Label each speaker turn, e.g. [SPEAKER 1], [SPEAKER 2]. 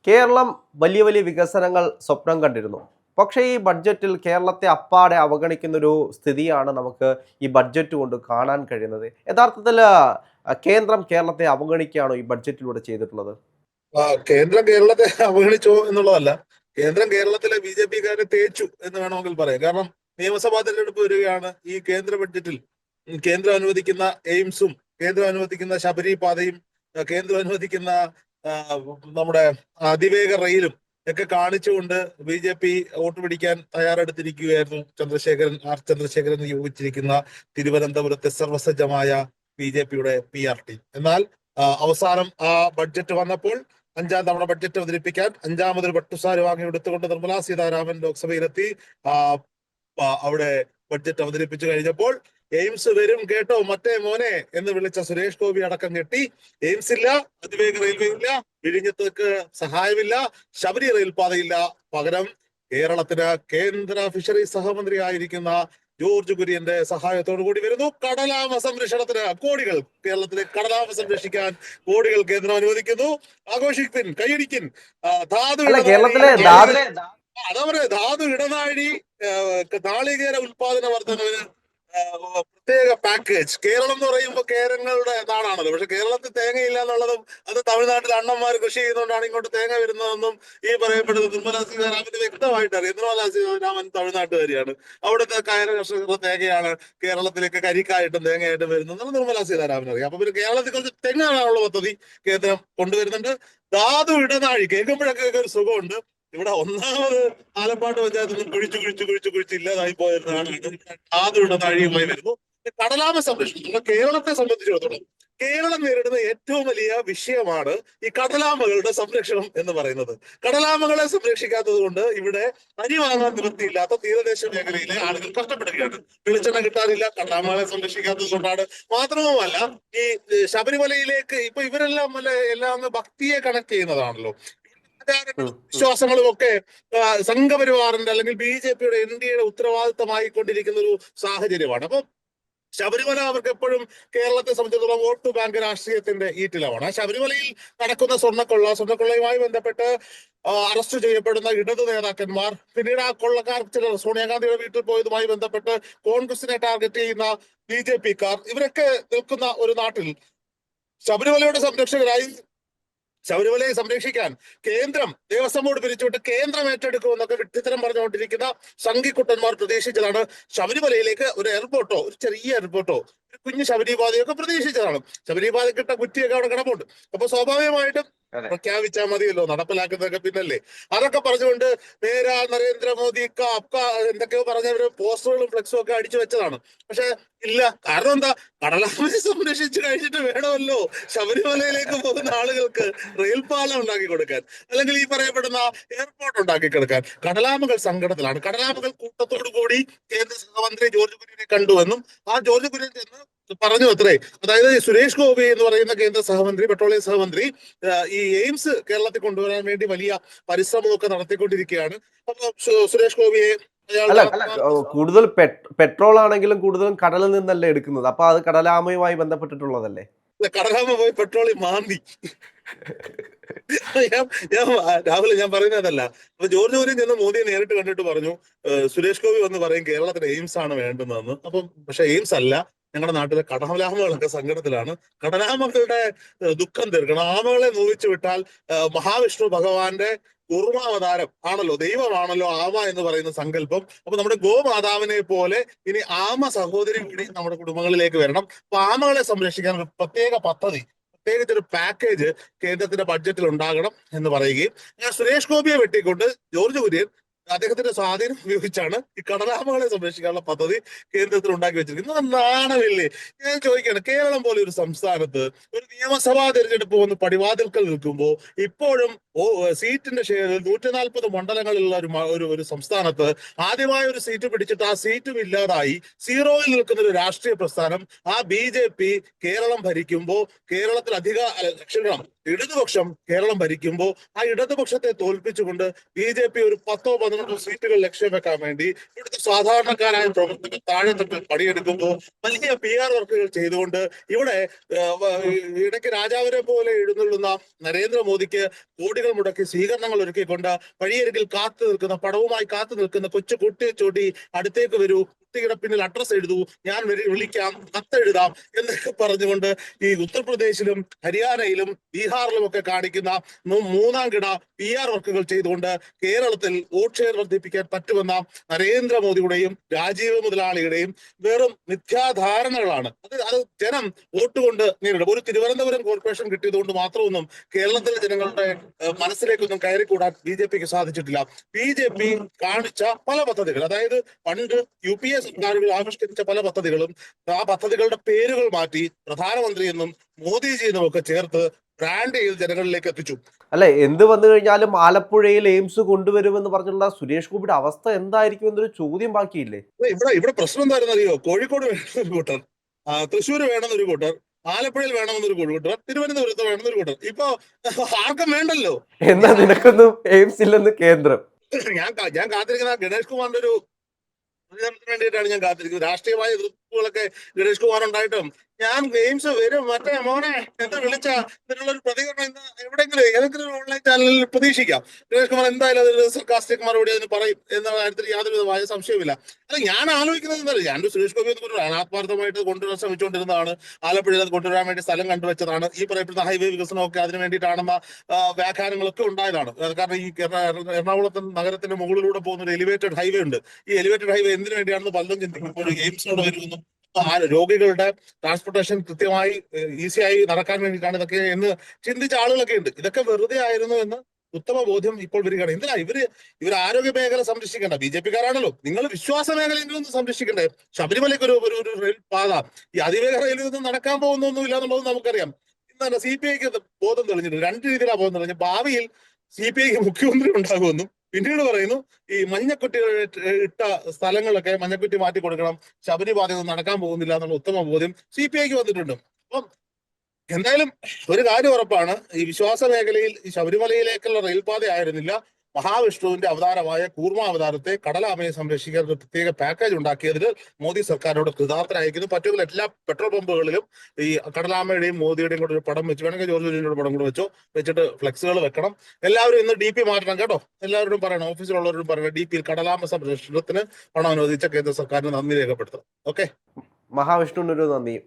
[SPEAKER 1] കേരളം വലിയ വലിയ വികസനങ്ങൾ സ്വപ്നം കണ്ടിരുന്നു. പക്ഷേ ഈ ബഡ്ജറ്റിൽ കേരളത്തെ അപ്പാടെ അവഗണിക്കുന്നൊരു സ്ഥിതിയാണ് നമുക്ക് ഈ ബഡ്ജറ്റ് കൊണ്ട് കാണാൻ കഴിയുന്നത്. യഥാർത്ഥത്തിൽ കേന്ദ്രം കേരളത്തെ അവഗണിക്കുകയാണോ ഈ ബഡ്ജറ്റിലൂടെ ചെയ്തിട്ടുള്ളത്?
[SPEAKER 2] കേന്ദ്രം കേരളത്തെ അവഗണിച്ചോ എന്നുള്ളതല്ല, കേന്ദ്രം കേരളത്തിലെ BJP-കാരെ തേച്ചു എന്ന് വേണമെങ്കിൽ പറയാം. കാരണം നിയമസഭാ തെരഞ്ഞെടുപ്പ് വരികയാണ്. ഈ കേന്ദ്ര ബഡ്ജറ്റിൽ കേന്ദ്രം അനുവദിക്കുന്ന എയിംസും, കേന്ദ്രം അനുവദിക്കുന്ന ശബരി പാതയും, കേന്ദ്രം അനുവദിക്കുന്ന ആ, നമ്മുടെ അതിവേഗ റെയിലും ഒക്കെ കാണിച്ചുകൊണ്ട് BJP വോട്ട് പിടിക്കാൻ തയ്യാറെടുത്തിരിക്കുകയായിരുന്നു. ചന്ദ്രശേഖരൻ നിയോഗിച്ചിരിക്കുന്ന തിരുവനന്തപുരത്തെ സർവസജ്ജമായ BJP-യുടെ PR ടീം. എന്നാൽ അവസാനം ആ ബഡ്ജറ്റ് വന്നപ്പോൾ, അഞ്ചാം തവണ ബഡ്ജറ്റ് അവതരിപ്പിക്കാൻ അഞ്ചാമതൊരു പട്ടുസാരി വാങ്ങി എടുത്തുകൊണ്ട് നിർമ്മലാ സീതാരാമൻ ലോക്സഭയിലെത്തി. അവിടെ ബഡ്ജറ്റ് അവതരിപ്പിച്ചു കഴിഞ്ഞപ്പോൾ എയിംസ് വരും കേട്ടോ മറ്റേ മോനെ എന്ന് വിളിച്ച സുരേഷ് ഗോപി അടക്കം കെട്ടി. എയിംസ് ഇല്ല, അതിവേഗ റെയിൽവേ ഇല്ല, വിഴിഞ്ഞത്തേക്ക് സഹായമില്ല, ശബരി റെയിൽപാതയില്ല. പകരം കേരളത്തിന് കേന്ദ്ര ഫിഷറീസ് സഹമന്ത്രി ആയിരിക്കുന്ന ജോർജ് കുര്യന്റെ സഹായത്തോടു കൂടി വരുന്നു. കടലാമ സംരക്ഷണത്തിന് കോടികൾ, കേരളത്തിലെ കടലാമ സംരക്ഷിക്കാൻ കോടികൾ കേന്ദ്രം അനുവദിക്കുന്നു. ആഘോഷിപ്പിൻ, കൈയടിക്കിൻ. ധാതു അതാ പറയാ, ധാതു ഇടനാഴി, നാളികേര ഉൽപാദന വർധനവിന് പ്രത്യേക പാക്കേജ്. കേരളം എന്ന് പറയുമ്പോൾ കേരങ്ങളുടെ നാടാണല്ലോ. പക്ഷെ കേരളത്തിൽ തേങ്ങയില്ല എന്നുള്ളതും, അത് തമിഴ്നാട്ടിൽ അണ്ണന്മാർ കൃഷി ചെയ്യുന്നതുകൊണ്ടാണ് ഇങ്ങോട്ട് തേങ്ങ വരുന്നതെന്നും ഈ പറയപ്പെടുന്നത് നിർമ്മലാ സീതാരാമന് വ്യക്തമായിട്ട് അറിയാം. നിർമ്മലാ സീതാരാമൻ തമിഴ്നാട്ടുകാരിയാണ്. അവിടുത്തെ കയർ കർഷകരുടെ തേങ്ങയാണ് കേരളത്തിലേക്ക് കരിക്കായിട്ടും തേങ്ങയായിട്ടും വരുന്നത് നിർമ്മലാ സീതാരാമൻ അറിയാം. അപ്പൊ പിന്നെ കേരളത്തിൽ കുറച്ച് തെങ്ങാനുള്ള പദ്ധതി കേന്ദ്രം കൊണ്ടുവരുന്നുണ്ട്. ധാതു ഇടനാഴി കേൾക്കുമ്പോഴൊക്കെ ഒരു സുഖമുണ്ട്. ഇവിടെ ഒന്നാമത് ആലപ്പാട് പഞ്ചായത്തിൽ നിന്ന് കുഴിച്ച് ഇല്ലാതായി പോയതാണ്. ധാതുവിടെ താഴിയുമായി വരുന്നു. കടലാമ സംരക്ഷണം നമ്മുടെ കേരളത്തെ സംബന്ധിച്ചിടത്തോളം കേരളം നേരിടുന്ന ഏറ്റവും വലിയ വിഷയമാണ് ഈ കടലാമകളുടെ സംരക്ഷണം എന്ന് പറയുന്നത്. കടലാമകളെ സംരക്ഷിക്കാത്തത് കൊണ്ട് ഇവിടെ അരി വാങ്ങാൻ നിവൃത്തിയില്ലാത്ത തീരദേശ മേഖലയിലെ ആളുകൾ കഷ്ടപ്പെടുകയാണ്. വെളിച്ചെണ്ണ കിട്ടാനില്ല, കടലാമകളെ സംരക്ഷിക്കാത്തത് കൊണ്ടാണ്. മാത്രവുമല്ല, ഈ ശബരിമലയിലേക്ക് ഇപ്പൊ ഇവരെല്ലാം എല്ലാം അങ്ങ് ഭക്തിയെ കണക്ട് ചെയ്യുന്നതാണല്ലോ. വിശ്വാസങ്ങളും ഒക്കെ സംഘപരിവാറിന്റെ അല്ലെങ്കിൽ BJP-യുടെ NDA-യുടെ ഉത്തരവാദിത്തമായി കൊണ്ടിരിക്കുന്ന ഒരു സാഹചര്യമാണ്. അപ്പൊ ശബരിമല അവർക്ക് എപ്പോഴും കേരളത്തെ സംബന്ധിച്ചിടത്തോളം വോട്ട് ബാങ്ക് രാഷ്ട്രീയത്തിന്റെ ഈറ്റിലമാണ്. ശബരിമലയിൽ നടക്കുന്ന സ്വർണ്ണക്കൊള്ളയുമായി ബന്ധപ്പെട്ട് അറസ്റ്റ് ചെയ്യപ്പെടുന്ന ഇടതു നേതാക്കന്മാർ, പിന്നീട് ആ കൊള്ളക്കാർ ചിലർ സോണിയാഗാന്ധിയുടെ വീട്ടിൽ പോയതുമായി ബന്ധപ്പെട്ട് കോൺഗ്രസിനെ ടാർഗറ്റ് ചെയ്യുന്ന BJP-ക്കാർ, ഇവരൊക്കെ നിൽക്കുന്ന ഒരു നാട്ടിൽ ശബരിമലയുടെ ശബരിമലയെ സംരക്ഷിക്കാൻ കേന്ദ്രം ദേവസ്വം ബോർഡ് പിരിച്ചുവിട്ട് കേന്ദ്രം ഏറ്റെടുക്കുമെന്നൊക്കെ വിഡ്ഢിത്തരം പറഞ്ഞുകൊണ്ടിരിക്കുന്ന സംഘിക്കുട്ടന്മാർ പ്രതീക്ഷിച്ചതാണ് ശബരിമലയിലേക്ക് ഒരു എയർപോർട്ടോ, ഒരു ചെറിയ എയർപോർട്ടോ, ഒരു കുഞ്ഞു ശബരിപാതയൊക്കെ പ്രതീക്ഷിച്ചതാണ്. ശബരിപാതക്കിട്ട കുറ്റിയൊക്കെ അവിടെ കിടപ്പുണ്ട്. അപ്പൊ സ്വാഭാവികമായിട്ടും പ്രഖ്യാപിച്ചാൽ മതിയല്ലോ, നടപ്പിലാക്കുന്നതൊക്കെ പിന്നല്ലേ. അതൊക്കെ പറഞ്ഞുകൊണ്ട് നേരാ നരേന്ദ്രമോദി എന്തൊക്കെയോ പറഞ്ഞവര് പോസ്റ്ററുകളും ഫ്ലെക്സും ഒക്കെ അടിച്ചു വെച്ചതാണ്. പക്ഷെ ഇല്ല. കാരണം എന്താ? കടലാമയെ സംരക്ഷിച്ചു കഴിഞ്ഞിട്ട് വേണമല്ലോ ശബരിമലയിലേക്ക് പോകുന്ന ആളുകൾക്ക് റെയിൽപാലം ഉണ്ടാക്കി കൊടുക്കാൻ, അല്ലെങ്കിൽ ഈ പറയപ്പെടുന്ന എയർപോർട്ട് ഉണ്ടാക്കി കൊടുക്കാൻ. കടലാമകൾ സങ്കടത്തിലാണ്. കടലാമകൾ കൂട്ടത്തോടു കൂടി കേന്ദ്ര സഹമന്ത്രി ജോർജ് കുര്യനെ കണ്ടുവെന്നും ആ ജോർജ് കുര്യൻ ചെന്ന് പറഞ്ഞു അത്രേ. അതായത് സുരേഷ് ഗോപി എന്ന് പറയുന്ന കേന്ദ്ര സഹമന്ത്രി, പെട്രോളിയം സഹമന്ത്രി, ഈ എയിംസ് കേരളത്തിൽ കൊണ്ടുവരാൻ വേണ്ടി വലിയ പരിശ്രമമൊക്കെ നടത്തിക്കൊണ്ടിരിക്കുകയാണ്. അപ്പൊ സുരേഷ് ഗോപിയെ
[SPEAKER 1] കൂടുതൽ പെട്രോൾ ആണെങ്കിലും കൂടുതലും കടലിൽ നിന്നല്ലേ എടുക്കുന്നത്. അപ്പൊ അത് കടലാമയുമായി ബന്ധപ്പെട്ടിട്ടുള്ളതല്ലേ?
[SPEAKER 2] കടലാമ പോയി പെട്രോളിൽ മാന്തി. രാഹുൽ, ഞാൻ പറയുന്നതല്ല. അപ്പൊ ജോർജ് കുര്യൻ ചെന്ന് മോദിയെ നേരിട്ട് കണ്ടിട്ട് പറഞ്ഞു, സുരേഷ് ഗോപി വന്ന് പറയും കേരളത്തിന് എയിംസ് ആണ് വേണ്ടുന്നതെന്ന്. അപ്പം പക്ഷെ എയിംസ് അല്ല, ഞങ്ങളുടെ നാട്ടിലെ കടലാമകളൊക്കെ സങ്കടത്തിലാണ്. കടലാമകളുടെ ദുഃഖം തീർക്കണം. ആമകളെ നോവിച്ചു വിട്ടാൽ മഹാവിഷ്ണു ഭഗവാന്റെ കൂർമാവതാരം ആണല്ലോ, ദൈവമാണല്ലോ ആമ എന്ന് പറയുന്ന സങ്കല്പം. അപ്പൊ നമ്മുടെ ഗോമാതാവിനെ പോലെ ഇനി ആമ സഹോദരി കൂടി നമ്മുടെ കുടുംബങ്ങളിലേക്ക് വരണം. അപ്പൊ ആമകളെ സംരക്ഷിക്കാൻ ഒരു പ്രത്യേക പദ്ധതി, പ്രത്യേകിച്ചൊരു പാക്കേജ് കേന്ദ്രത്തിന്റെ ബഡ്ജറ്റിൽ ഉണ്ടാകണം എന്ന് പറയുകയും, ഞാൻ സുരേഷ് ഗോപിയെ വെട്ടിക്കൊണ്ട് ജോർജ് കുര്യൻ അദ്ദേഹത്തിന്റെ സ്വാധീനം ഉപയോഗിച്ചാണ് ഈ കടലാമകളെ സംരക്ഷിക്കാനുള്ള പദ്ധതി കേന്ദ്രത്തിൽ ഉണ്ടാക്കി വെച്ചിരിക്കുന്നത്. നാണമില്ലേ? ഞാൻ ചോദിക്കുകയാണ്, കേരളം പോലെ ഒരു സംസ്ഥാനത്ത് ഒരു നിയമസഭാ തെരഞ്ഞെടുപ്പ് വന്ന് പടിവാതിൽക്കൽ നിൽക്കുമ്പോൾ ഇപ്പോഴും സീറ്റിന്റെ ഷെയറിൽ 140 മണ്ഡലങ്ങളിലുള്ള ഒരു സംസ്ഥാനത്ത് ആദ്യമായ ഒരു സീറ്റ് പിടിച്ചിട്ട് ആ സീറ്റും ഇല്ലാതായി സീറോയിൽ നിൽക്കുന്ന ഒരു രാഷ്ട്രീയ പ്രസ്ഥാനം, ആ BJP കേരളം ഭരിക്കുമ്പോൾ കേരളത്തിൽ ക്ഷമിക്കണം, ഇടതുപക്ഷം കേരളം ഭരിക്കുമ്പോൾ ആ ഇടതുപക്ഷത്തെ തോൽപ്പിച്ചുകൊണ്ട് BJP ഒരു 10-12 സീറ്റുകൾ ലക്ഷ്യം വെക്കാൻ വേണ്ടി ഇവിടുത്തെ സാധാരണക്കാരായ പ്രവർത്തകർ താഴെത്തട്ടിൽ പണിയെടുക്കുമ്പോൾ വലിയ PR വർക്കുകൾ ചെയ്തുകൊണ്ട് ഇവിടെ ഇടയ്ക്ക് രാജാവിനെ പോലെ എഴുന്നള്ളുന്ന നരേന്ദ്രമോദിക്ക് കോടികൾ മുടക്കി സ്വീകരണങ്ങൾ ഒരുക്കിക്കൊണ്ട് വഴിയരികിൽ കാത്തു നിൽക്കുന്ന പടവുമായി കാത്തു നിൽക്കുന്ന കൊച്ചു കുട്ടിയെ ചൂണ്ടി അടുത്തേക്ക് വരൂ, കുട്ടിയുടെ പിന്നിൽ അഡ്രസ് എഴുതൂ, ഞാൻ വിളിക്കാം, കത്തെഴുതാം എന്നൊക്കെ പറഞ്ഞുകൊണ്ട് ഈ ഉത്തർപ്രദേശിലും ഹരിയാനയിലും ബീഹാറിലും ഒക്കെ കാണിക്കുന്ന മൂന്നാം കിട PR വർക്കുകൾ ചെയ്തുകൊണ്ട് കേരളത്തിൽ വോട്ട് ഷെയർ വർദ്ധിപ്പിക്കാൻ പറ്റുമെന്ന നരേന്ദ്രമോദിയുടെയും രാജീവ് മുതലാളിയുടെയും വെറും മിഥ്യാധാരണകളാണ്. അത് ജനം വോട്ട് കൊണ്ട് നേരിടും. ഒരു തിരുവനന്തപുരം കോർപ്പറേഷൻ കിട്ടിയതുകൊണ്ട് മാത്രമൊന്നും കേരളത്തിലെ ജനങ്ങളുടെ മനസ്സിലേക്കൊന്നും കയറിക്കൂടാൻ BJPക്ക് സാധിച്ചിട്ടില്ല. BJP കാണിച്ച പല പദ്ധതികൾ, അതായത് പണ്ട് UPA സർക്കാരുകൾ ആവിഷ്കരിച്ച പല പദ്ധതികളും ആ പദ്ധതികളുടെ പേരുകൾ മാറ്റി പ്രധാനമന്ത്രി എന്നും മോദിജി എന്നും ഒക്കെ ചേർത്ത് ബ്രാൻഡ് ചെയ്ത് ജനങ്ങളിലേക്ക് എത്തിച്ചു.
[SPEAKER 1] അല്ലെ, എന്ത് വന്നു കഴിഞ്ഞാലും ആലപ്പുഴയിൽ എയിംസ് കൊണ്ടുവരുമെന്ന് പറഞ്ഞുള്ള സുരേഷ് ഗോപിയുടെ അവസ്ഥ എന്തായിരിക്കും എന്നൊരു ചോദ്യം ബാക്കിയില്ലേ?
[SPEAKER 2] ഇവിടെ പ്രശ്നം എന്താണെന്ന് അറിയോ? കോഴിക്കോട് വേണമെന്നൊരു കൂട്ടർ, തൃശ്ശൂർ വേണമെന്നൊരു കൂട്ടർ, ആലപ്പുഴയിൽ വേണമെന്നൊരു കൂട്ടർ, തിരുവനന്തപുരത്ത് വേണമെന്നൊരു കൂട്ടർ. ഇപ്പൊ ആർക്കും വേണ്ടല്ലോ.
[SPEAKER 1] എന്നാ നിനക്കൊന്നും എയിംസ് ഇല്ലെന്ന് കേന്ദ്രം.
[SPEAKER 2] ഞാൻ കാത്തിരിക്കുന്ന ഗണേഷ് കുമാറിന്റെ ഒരു പ്രതികരണത്തിന് വേണ്ടിയിട്ടാണ് ഞാൻ കാത്തിരിക്കുന്നത്. രാഷ്ട്രീയമായ എതിർപ്പുകളൊക്കെ ഗണേഷ് കുമാർ ഉണ്ടായിട്ടും ഞാൻ എയിംസ് വരും മറ്റേ മോനെ എന്ന് വിളിച്ച ഇതിനുള്ളൊരു പ്രതികരണം ഇന്ന് എവിടെയെങ്കിലും ഏതെങ്കിലും ഓൺലൈൻ ചാനലിൽ പ്രതീക്ഷിക്കാം. ഗണേഷ് കുമാർ എന്തായാലും അതിന് സർക്കാസ്റ്റിക് മറുപടി അതിന് പറയും എന്ന കാര്യത്തിൽ യാതൊരു വിധമായ സംശയമില്ല. അല്ല, ഞാൻ ആലോചിക്കുന്നത് എന്തായാലും ഞാനൊരു സുരേഷ് ഗോപി എന്ന് പറഞ്ഞാൽ ആത്മാർത്ഥമായിട്ട് കൊണ്ടുവരാൻ ശ്രമിച്ചുകൊണ്ടിരുന്നതാണ്. ആലപ്പുഴയിൽ അത് കൊണ്ടുവരാൻ വേണ്ടി സ്ഥലം കണ്ടുവച്ചതാണ്. ഈ പറയപ്പെടുന്ന ഹൈവേ വികസനമൊക്കെ അതിന് വേണ്ടിയിട്ടാണെന്ന വ്യാഖ്യാനങ്ങളൊക്കെ ഉണ്ടായതാണ്. കാരണം ഈ എറണാകുളത്ത് നഗരത്തിന്റെ മുകളിലൂടെ പോകുന്ന ഒരു എലിവേറ്റഡ് ഹൈവേ ഉണ്ട്. ഈ എലിവേറ്റഡ് ഹൈവേ എന്തിനു വേണ്ടിയാണെന്ന് പലതും ചിന്തിക്കുമ്പോൾ എയിംസിനോട് വരുമെന്നും രോഗികളുടെ ട്രാൻസ്പോർട്ടേഷൻ കൃത്യമായി ഈസിയായി നടക്കാൻ വേണ്ടിയിട്ടാണ് ഇതൊക്കെ എന്ന് ചിന്തിച്ച ആളുകളൊക്കെ ഉണ്ട്. ഇതൊക്കെ വെറുതെ ആയിരുന്നു എന്ന് ഉത്തമ ബോധ്യം ഇപ്പോൾ വരികയാണ്. എന്തിനാ ഇവർ ആരോഗ്യ മേഖല സംരക്ഷിക്കേണ്ട? BJPക്കാരാണല്ലോ. നിങ്ങൾ വിശ്വാസ മേഖലയെങ്കിലും ഒന്ന് സംരക്ഷിക്കണ്ടേ? ശബരിമലയ്ക്ക് ഒരു റെയിൽ പാത ഈ അതിവേഗ റെയിലിൽ നിന്ന് നടക്കാൻ പോകുന്നൊന്നുമില്ല എന്നുള്ളത് നമുക്കറിയാം. ഇന്ന് തന്നെ CPIക്ക് ബോധം തെളിഞ്ഞിട്ടുണ്ട്. രണ്ട് രീതിയിലാണ് ബോധം തെളിഞ്ഞത്. ഭാവിയിൽ CPIക്ക് മുഖ്യമന്ത്രി ഉണ്ടാകുമെന്നും പിന്നീട് പറയുന്നു ഈ മഞ്ഞക്കുറ്റികൾ ഇട്ട സ്ഥലങ്ങളൊക്കെ മഞ്ഞക്കുറ്റി മാറ്റി കൊടുക്കണം, ശബരിപാത ഒന്നും നടക്കാൻ പോകുന്നില്ല എന്നുള്ള ഉത്തമ ബോധ്യം CPIക്ക് വന്നിട്ടുണ്ട്. അപ്പം എന്തായാലും ഒരു കാര്യം ഉറപ്പാണ്, ഈ വിശ്വാസ മേഖലയിൽ ഈ ശബരിമലയിലേക്കുള്ള റെയിൽപാത ആയിരുന്നില്ല, മഹാവിഷ്ണുവിന്റെ അവതാരമായ കൂർമാവതാരത്തെ കടലാമയെ സംരക്ഷിക്കാൻ ഒരു പ്രത്യേക പാക്കേജ് ഉണ്ടാക്കിയതിൽ മോദി സർക്കാരോട് കൃതാർത്ഥരായിരിക്കുന്നു. പറ്റുമെങ്കിൽ എല്ലാ പെട്രോൾ പമ്പുകളിലും ഈ കടലാമയുടെയും മോദിയുടെയും കൂടെ ഒരു പടം വെച്ച്, വേണമെങ്കിൽ ജോർജ് കുര്യന്റെ പടം കൂടെ വെച്ചിട്ട് ഫ്ലെക്സുകൾ വെക്കണം. എല്ലാവരും ഇന്ന് DP മാറ്റണം കേട്ടോ. എല്ലാവരോടും പറയണം, ഓഫീസിലുള്ളവരോടും പറയണം, DP കടലാമ സംരക്ഷണത്തിന് പണം അനുവദിച്ച കേന്ദ്ര സർക്കാരിന് നന്ദി രേഖപ്പെടുത്തണം. ഓക്കെ,
[SPEAKER 1] മഹാവിഷ്ണുവിനൊരു നന്ദി.